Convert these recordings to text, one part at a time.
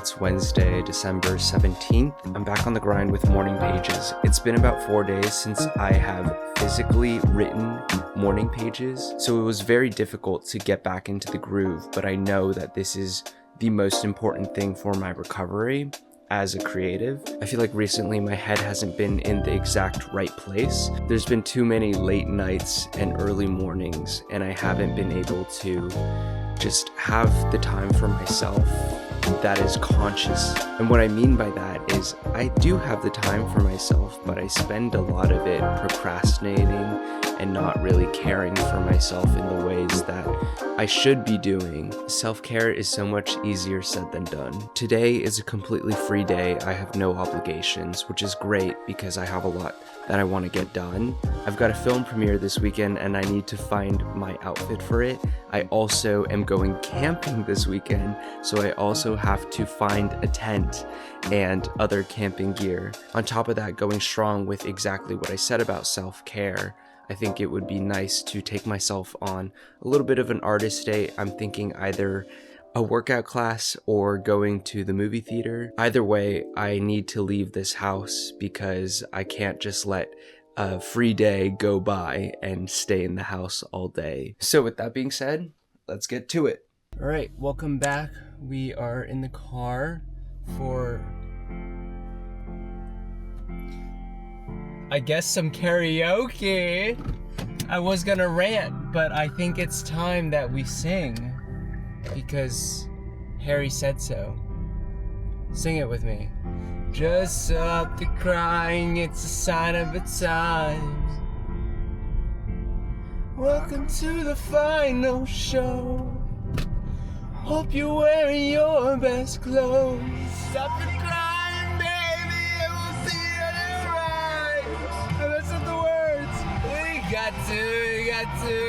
It's Wednesday, December 17th. I'm back on the grind with morning pages. It's been about 4 days since I have physically written morning pages, so it was very difficult to get back into the groove, but I know that this is the most important thing for my recovery as a creative. I feel like recently my head hasn't been in the exact right place. There's been too many late nights and early mornings, and I haven't been able to just have the time for myself that is conscious. And what I mean by that is I do have the time for myself, but I spend a lot of it procrastinating and not really caring for myself in the ways that I should be doing. Self-care is so much easier said than done. Today is a completely free day. I have no obligations, which is great because I have a lot that I want to get done. I've got a film premiere this weekend and I need to find my outfit for it. I also am going camping this weekend, so I also have to find a tent and other camping gear. On top of that, going strong with exactly what I said about self-care, I think it would be nice to take myself on a little bit of an artist day. I'm thinking either a workout class or going to the movie theater. Either way, I need to leave this house because I can't just let a free day go by and stay in the house all day. So with that being said, let's get to it. All right, welcome back. We are in the car for, I guess, some karaoke. I was gonna rant, but I think it's time that we sing because Harry said so. Sing it with me. Just stop the crying, it's a sign of the times. Welcome to the final show. Hope you're wearing your best clothes. Stop the crying, baby, and we'll see you on the right. And that's not the words. We got to. We got to.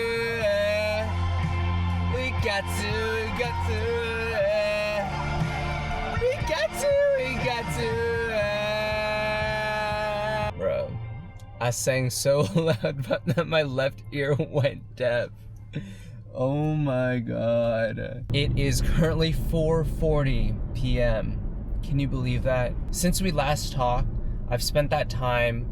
Bro, I sang so loud that my left ear went deaf. Oh my god. It is currently 4:40 p.m. Can you believe that? Since we last talked, I've spent that time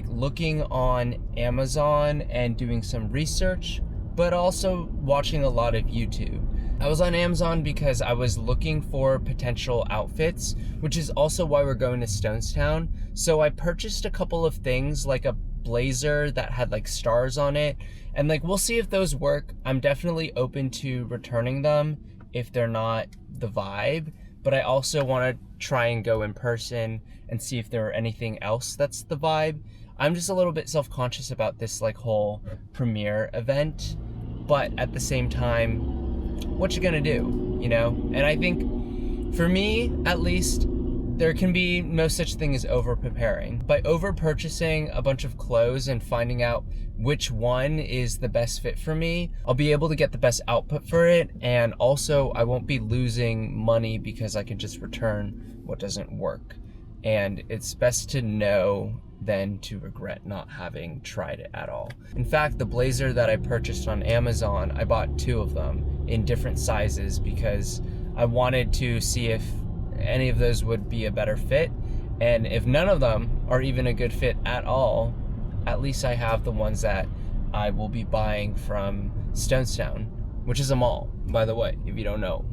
looking on Amazon and doing some research, but also watching a lot of YouTube. I was on Amazon because I was looking for potential outfits, which is also why we're going to Stonestown. So I purchased a couple of things, like a blazer that had stars on it, and we'll see if those work. I'm definitely open to returning them if they're not the vibe, but I also want to try and go in person and see if there are anything else that's the vibe. I'm just a little bit self-conscious about this whole premiere event, but at the same time, what you gonna do, you know? And I think for me, at least, there can be no such thing as over-preparing. By over-purchasing a bunch of clothes and finding out which one is the best fit for me, I'll be able to get the best output for it, and also I won't be losing money because I can just return what doesn't work. And it's best to know than to regret not having tried it at all. In fact, the blazer that I purchased on Amazon, I bought 2 of them in different sizes because I wanted to see if any of those would be a better fit, and if none of them are even a good fit at all, at least I have the ones that I will be buying from Stonestown, which is a mall, by the way, if you don't know.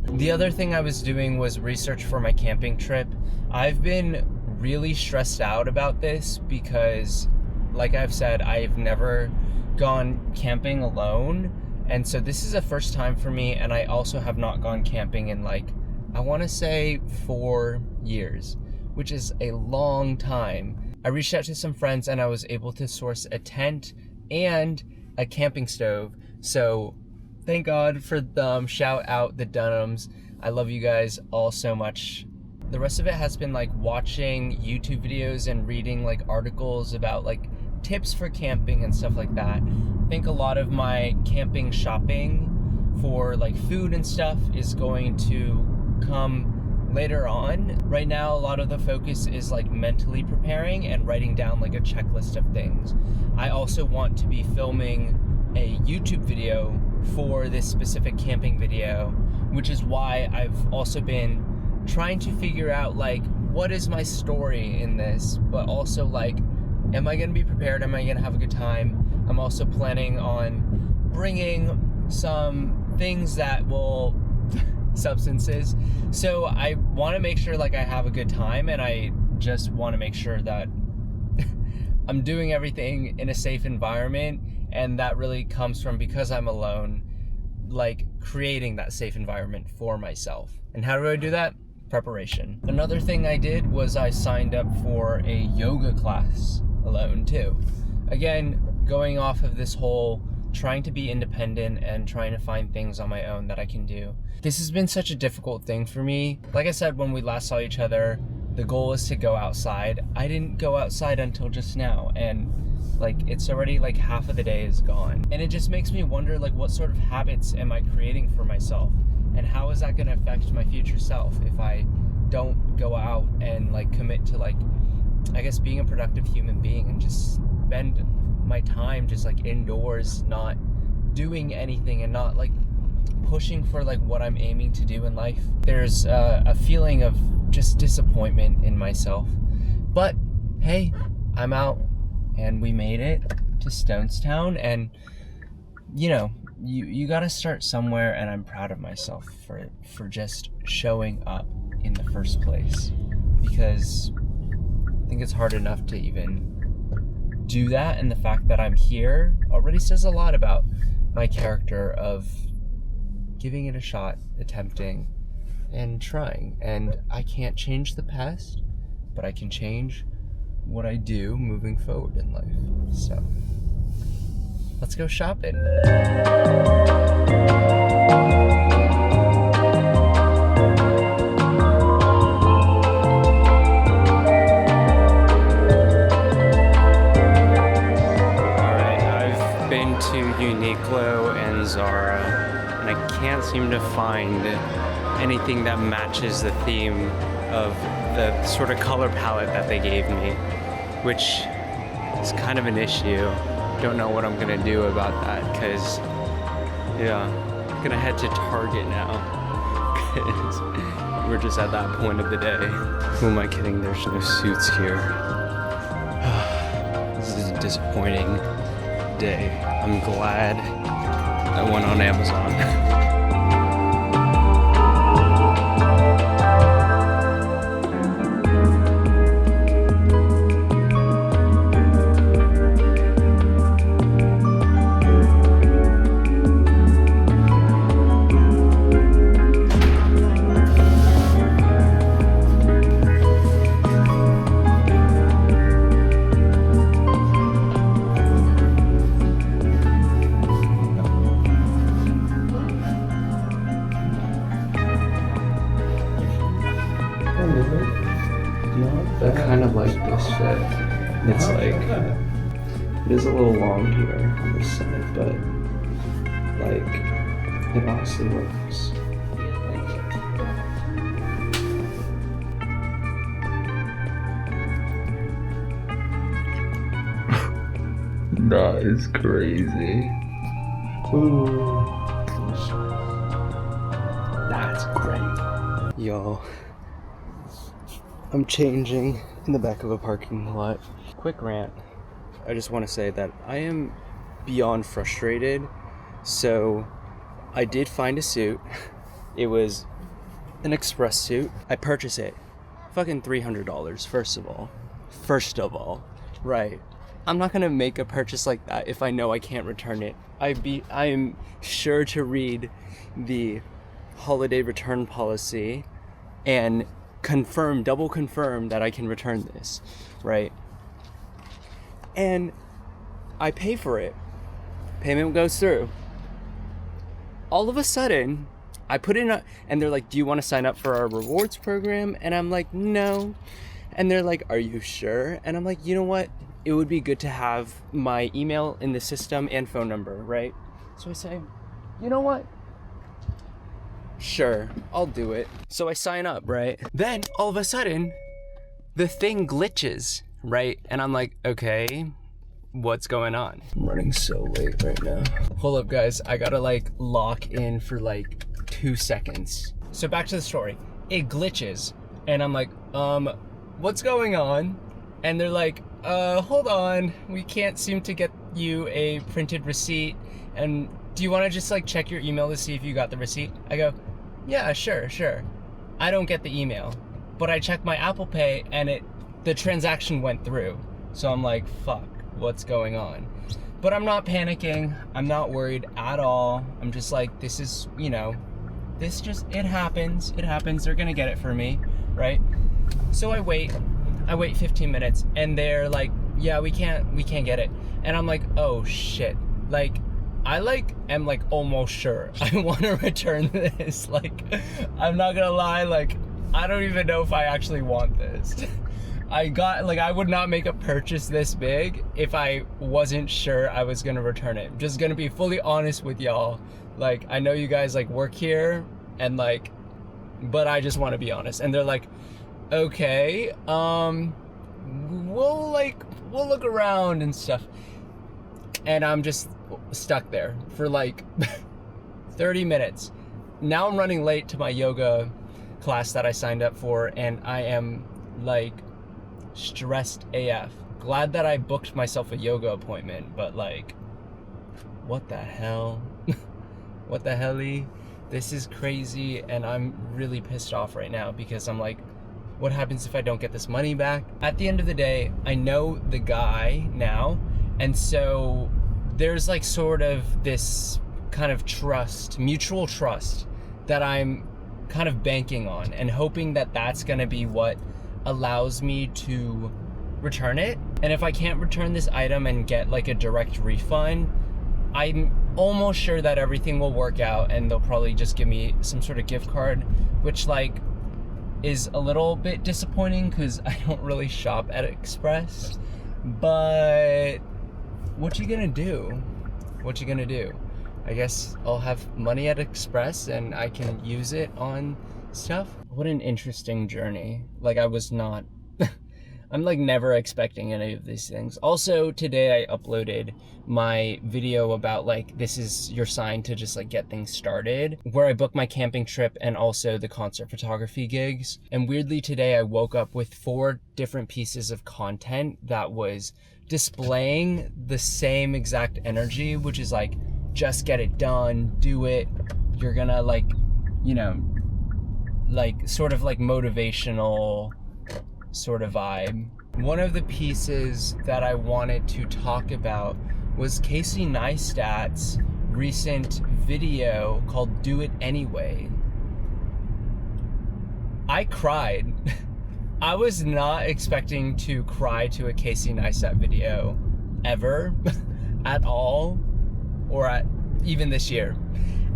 The other thing I was doing was research for my camping trip. I've been really stressed out about this because, like I've said, I've never gone camping alone, and so this is a first time for me, and I also have not gone camping in I want to say 4 years, which is a long time. I reached out to some friends and I was able to source a tent and a camping stove, so thank God for them. Shout out the Dunhams. I love you guys all so much. The rest of it has been watching YouTube videos and reading articles about tips for camping and stuff like that. I think a lot of my camping shopping for food and stuff is going to come later on. Right now, a lot of the focus is mentally preparing and writing down a checklist of things. I also want to be filming a YouTube video for this specific camping video, which is why I've also been trying to figure out like, what is my story in this, but also like, am I gonna be prepared? Am I gonna have a good time? I'm also planning on bringing some things that will, substances. So I wanna make sure like I have a good time, and I just wanna make sure that I'm doing everything in a safe environment, and that really comes from, because I'm alone, like creating that safe environment for myself. And how do I do that? Preparation. Another thing I did was I signed up for a yoga class alone too. Again, going off of this whole trying to be independent and trying to find things on my own that I can do. This has been such a difficult thing for me. Like I said, when we last saw each other, the goal is to go outside. I didn't go outside until just now, and like it's already like half of the day is gone. And it just makes me wonder like, what sort of habits am I creating for myself? And how is that gonna affect my future self if I don't go out and like commit to like, I guess, being a productive human being and just spend my time just like indoors, not doing anything and not like pushing for like what I'm aiming to do in life. There's a feeling of just disappointment in myself. But hey, I'm out and we made it to Stonestown, and you know, you gotta start somewhere, and I'm proud of myself for just showing up in the first place, because I think it's hard enough to even do that, and the fact that I'm here already says a lot about my character of giving it a shot, attempting and trying. And I can't change the past, but I can change what I do moving forward in life. So let's go shopping. Uniqlo and Zara, and I can't seem to find anything that matches the theme of the sort of color palette that they gave me, which is kind of an issue. Don't know what I'm gonna do about that, because yeah, I'm gonna head to Target now, because we're just at that point of the day. Who am I kidding? There's no suits here. This is a disappointing day. I'm glad I went on Amazon. I kind of like this fit. It's like, it is a little long here on this side, but like, it honestly works. That is crazy. Ooh. That's great. Yo. I'm changing in the back of a parking lot. Quick rant. I just want to say that I am beyond frustrated. So I did find a suit. It was an Express suit. I purchased it. Fucking $300, first of all. Right. I'm not gonna make a purchase like that if I know I can't return it. I am sure to read the holiday return policy and double confirm that I can return this, right? And I pay for it. Payment goes through. All of a sudden, I put in and they're like, do you want to sign up for our rewards program? And I'm like, no. And they're like, are you sure? And I'm like, you know what? It would be good to have my email in the system and phone number, right? So I say, you know what? Sure, I'll do it. So I sign up, right? Then all of a sudden, the thing glitches, right? And I'm like, okay, what's going on? I'm running so late right now. Hold up, guys. I gotta like lock in for like 2 seconds. So back to the story. it glitches. And I'm like, what's going on? And they're like, hold on, we can't seem to get you a printed receipt. And do you want to just like check your email to see if you got the receipt? I go, yeah, sure. I don't get the email, but I checked my Apple Pay and the transaction went through. So I'm like, fuck, what's going on? But I'm not panicking. I'm not worried at all. I'm just like, this is, you know, it happens. It happens. They're gonna get it for me, right? So I wait 15 minutes and they're like, yeah, we can't get it. And I'm like, oh shit. Like, I am almost sure I want to return this. Like, I'm not gonna lie, like, I don't even know if I actually want this. I would not make a purchase this big if I wasn't sure I was gonna return it. I'm just gonna be fully honest with y'all. Like, I know you guys like work here and like, but I just want to be honest. And they're like, okay, we'll look around and stuff. And I'm just stuck there for like 30 minutes. Now I'm running late to my yoga class that I signed up for, and I am like stressed AF. Glad that I booked myself a yoga appointment, but like, what the hell? What the helly? This is crazy, and I'm really pissed off right now because I'm like, what happens if I don't get this money back? At the end of the day, I know the guy now, and so there's like sort of this kind of trust, mutual trust, that I'm kind of banking on and hoping that that's gonna be what allows me to return it. And if I can't return this item and get like a direct refund, I'm almost sure that everything will work out and they'll probably just give me some sort of gift card, which like is a little bit disappointing because I don't really shop at Express. But what you gonna do? What you gonna do? I guess I'll have money at Express and I can use it on stuff. What an interesting journey. Like, I was not I'm like never expecting any of these things. Also, today I uploaded my video about like, this is your sign to just like get things started, where I booked my camping trip and also the concert photography gigs. And weirdly today I woke up with 4 different pieces of content that was displaying the same exact energy, which is like, just get it done, do it. You're gonna like, you know, like sort of like motivational sort of vibe. One of the pieces that I wanted to talk about was Casey Neistat's recent video called Do It Anyway. I cried. I was not expecting to cry to a Casey Neistat video ever at all, or at even this year.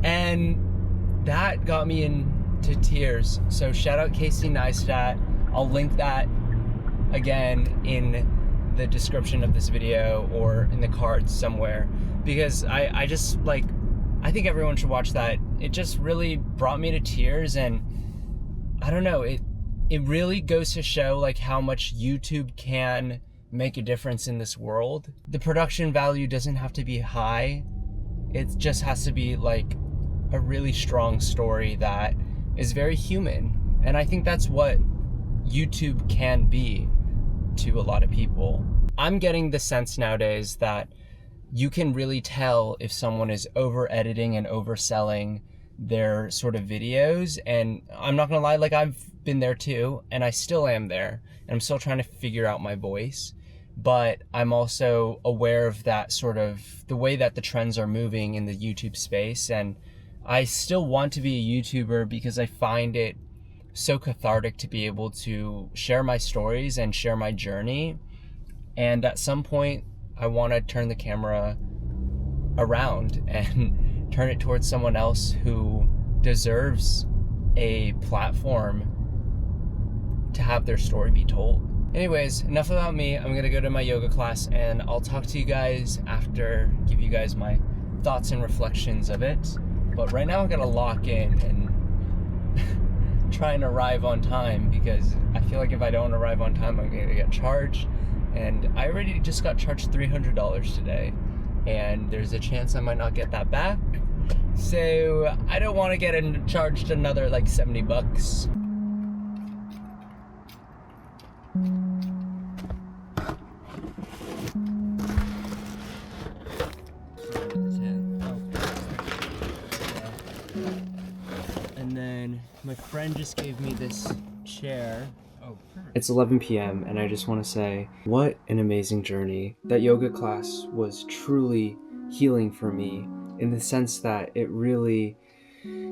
And that got me into tears. So shout out Casey Neistat. I'll link that again in the description of this video or in the cards somewhere, because I just like, I think everyone should watch that. It just really brought me to tears, and I don't know, it really goes to show like how much YouTube can make a difference in this world. The production value doesn't have to be high. It just has to be like a really strong story that is very human. And I think that's what YouTube can be to a lot of people. I'm getting the sense nowadays that you can really tell if someone is over editing and overselling their sort of videos. And I'm not gonna lie, like I've been there too, and I still am there, and I'm still trying to figure out my voice. But I'm also aware of that sort of the way that the trends are moving in the YouTube space, and I still want to be a YouTuber because I find it so cathartic to be able to share my stories and share my journey. And at some point I want to turn the camera around and turn it towards someone else who deserves a platform to have their story be told. Anyways, enough about me. I'm gonna go to my yoga class and I'll talk to you guys after, give you guys my thoughts and reflections of it. But right now I'm gonna lock in and try and arrive on time, because I feel like if I don't arrive on time, I'm gonna get charged. And I already just got charged $300 today, and there's a chance I might not get that back. So I don't want to get charged another like 70 bucks. And then my friend just gave me this chair. It's 11 p.m. and I just want to say, what an amazing journey. That yoga class was truly healing for me in the sense that it really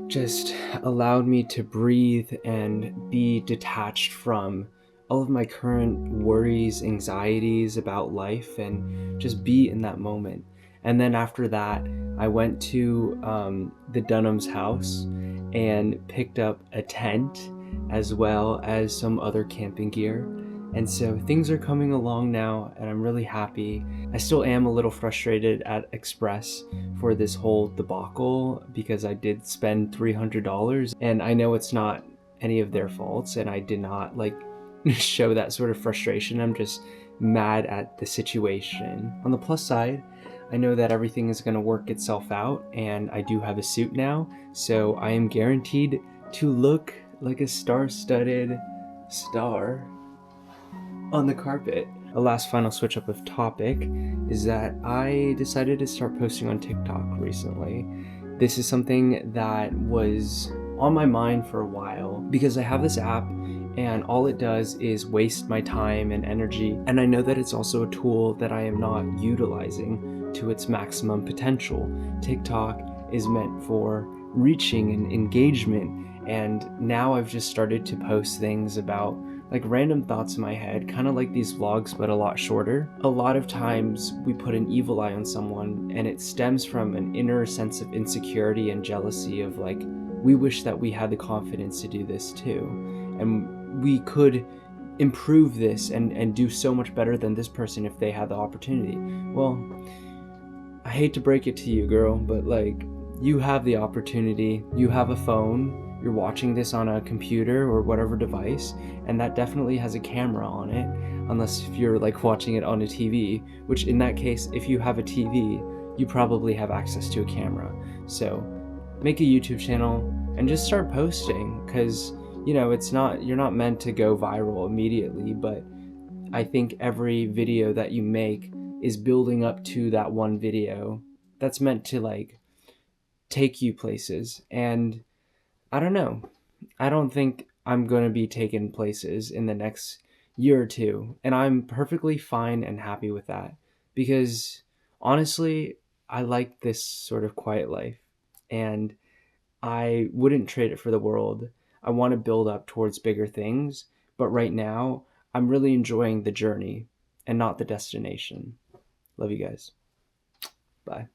just allowed me to breathe and be detached from all of my current worries, anxieties about life, and just be in that moment. And then after that, I went to the Dunham's house and picked up a tent as well as some other camping gear. And so things are coming along now, and I'm really happy. I still am a little frustrated at Express for this whole debacle because I did spend $300, and I know it's not any of their faults, and I did not show that sort of frustration. I'm just mad at the situation. On the plus side, I know that everything is going to work itself out, and I do have a suit now, so I am guaranteed to look like a star-studded star on the carpet. A last final switch up of topic is that I decided to start posting on TikTok recently. This is something that was on my mind for a while because I have this app and all it does is waste my time and energy, and I know that it's also a tool that I am not utilizing to its maximum potential. TikTok is meant for reaching and engagement, and now I've just started to post things about random thoughts in my head, kind of like these vlogs but a lot shorter. A lot of times we put an evil eye on someone and it stems from an inner sense of insecurity and jealousy of we wish that we had the confidence to do this too, and we could improve this and do so much better than this person if they had the opportunity. Well, I hate to break it to you, girl, but you have the opportunity. You have a phone, you're watching this on a computer or whatever device, and that definitely has a camera on it, unless if you're watching it on a TV, which in that case, if you have a TV, you probably have access to a camera. So make a YouTube channel and just start posting, because you're not meant to go viral immediately, but I think every video that you make is building up to that one video that's meant to take you places. And I don't know. I don't think I'm going to be taken places in the next year or two. And I'm perfectly fine and happy with that. Because honestly, I like this sort of quiet life. And I wouldn't trade it for the world. I want to build up towards bigger things. But right now, I'm really enjoying the journey and not the destination. Love you guys. Bye.